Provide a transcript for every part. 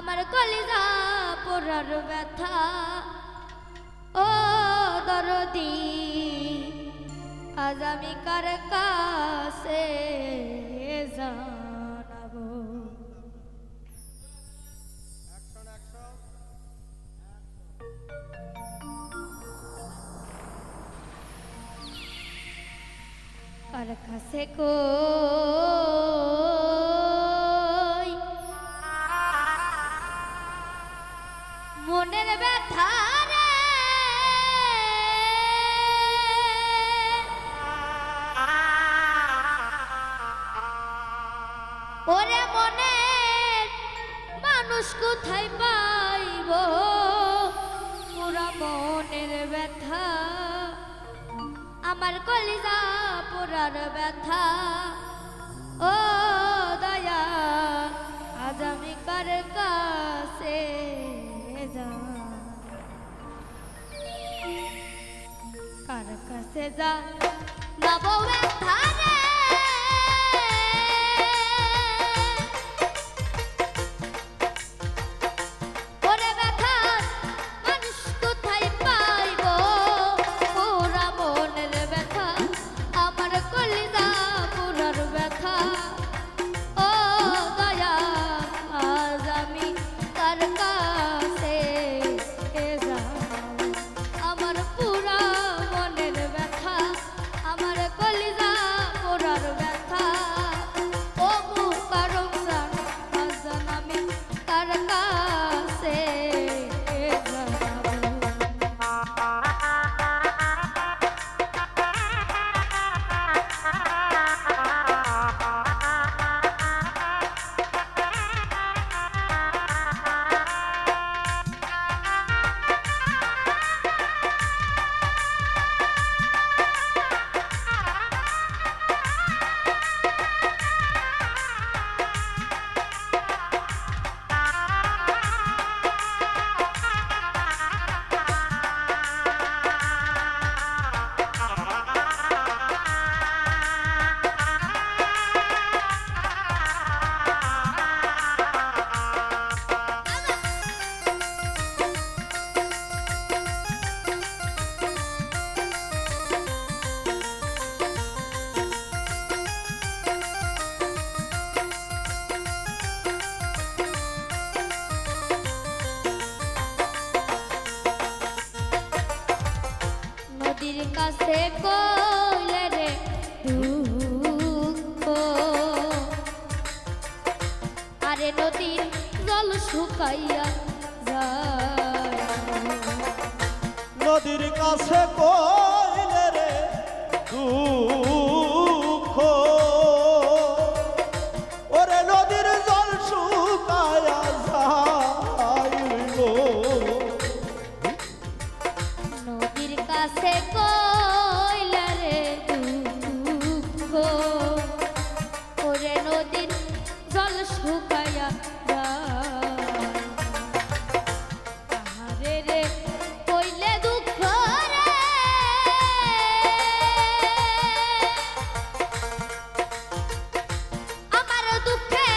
আমার কলিজা পোড়ার ব্যথা ও দরদি আজ আমি কার কাছে জানাবো। কার কাছে কই মনের ব্যথা রে ওরে মনের মানুষ কোথায় পাইব পুরা মনের ব্যথা আমার কলিজা পোড়ার ব্যথা ও দয়া আজ আমি কার কাছে কার কাছে যা যাবো ব্যথা রে ওরে ব্যথা মানুষ কোথায় পাইব পুরা মনের ব্যথা আমার কলিজা পোড়ার ব্যথা ও দয়া আজ আমি কার কাছে আমার পুরা মনের ব্যথা আমার কলিজা পোড়ার ব্যথা ও মুকারম জান আমি কার কাছে নদীর কাছে কইলে রে দুঃখ আরে নদীর জল শুকাইয়া যায় নদীর কাছে কইলে রে দুঃখ ওরে নদীর জল শুকায়া যাইল নদীর কাছে কইলে রে দুঃখ ওরে নদীর জল শুকাইয়া যায় আহারে রে কইলে দুঃখ রে আমার দুঃখে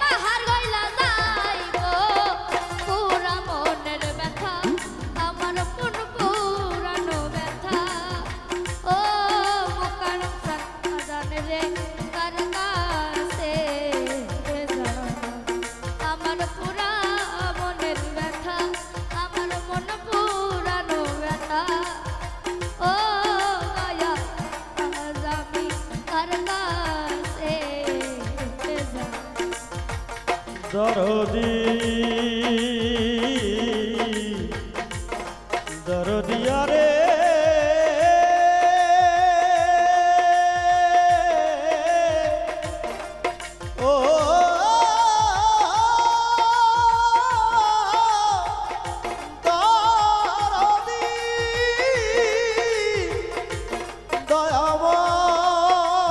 পাহাড় গইলা যাইব পুরা মনের ব্যথা আমার মন পুরানো ব্যথা ও মুকারম জান রে কার কাছে আমার পুরা মনের ব্যথা আমার মন পুরানো ব্যথা ও দয়া আজ আমি কার কাছে দরদি দরদিয়া রে ও দরদি দয়াময়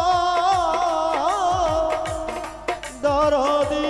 দরদি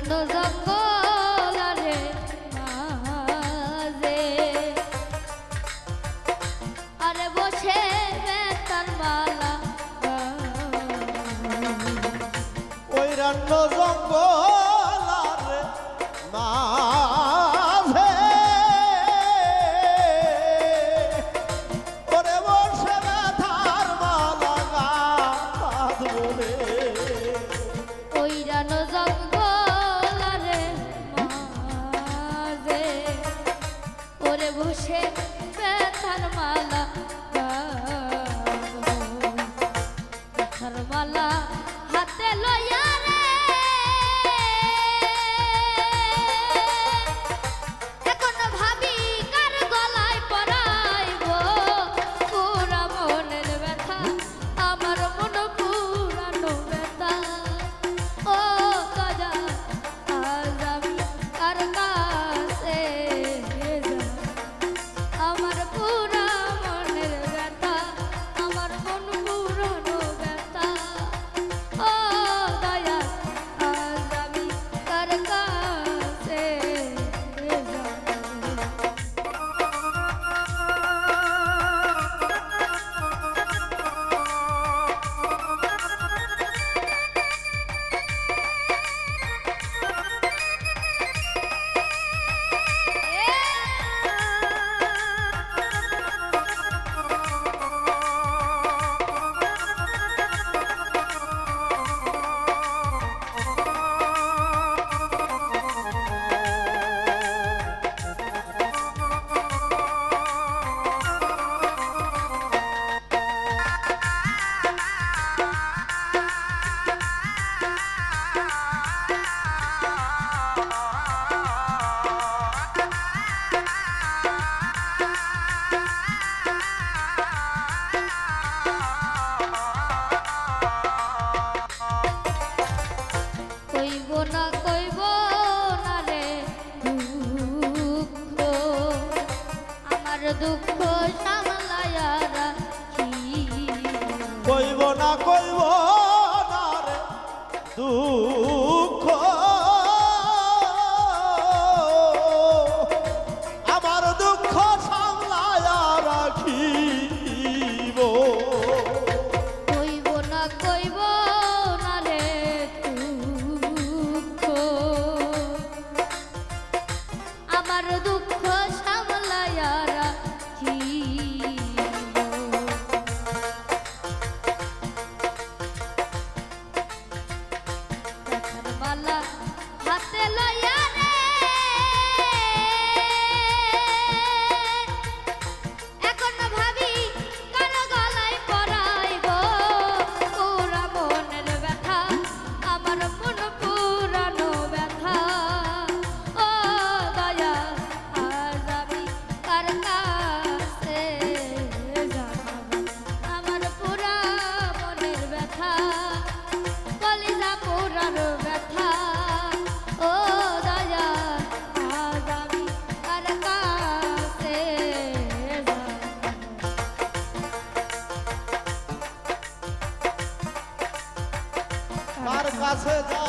রানো জঙ্গল রে মাঝে আরে বসে বেতার মালা ওই রান্ন জঙ্গল রে মাঝে ওরে বসে ব্যথার মালা গাঁথবো রে। ওই রানো জঙ্গল রে মাঝে ওরে বসে বেতার মালা বেতার মালা হাতে লইয়া রে এখন ভাবি কার গলায় পরাইব পুরা মনের ব্যথা আমার মন পুরানো ব্যথা ও গজা আজ আমি কার কাছে যাব আমার পুরা মনের ব্যথা আমার মন পুরানো ব্যথা ও দয়া আজ আমি কার কাছে যাব কইব না রে দুঃখ আমার দুঃখ সামলায়া রাখি কইব না রে দুঃখ আমার দুঃখ সামলায়া রাখিব। কইব না রে দুঃখ আমার দুঃখ সামলায়া রাখি মালা হাতে লইয়া রে এখন ভাবি কার গলায় পরাইব পুরা মনের ব্যথা আমার মন পুরানো ব্যথা ও দয়া আজ আমি কার কাছে যাব আমার পুরা মনের ব্যথা কলিজা পুরানো ব্যথা ও দয়া আজ আমি কার কাছে যাব কার কাছে যা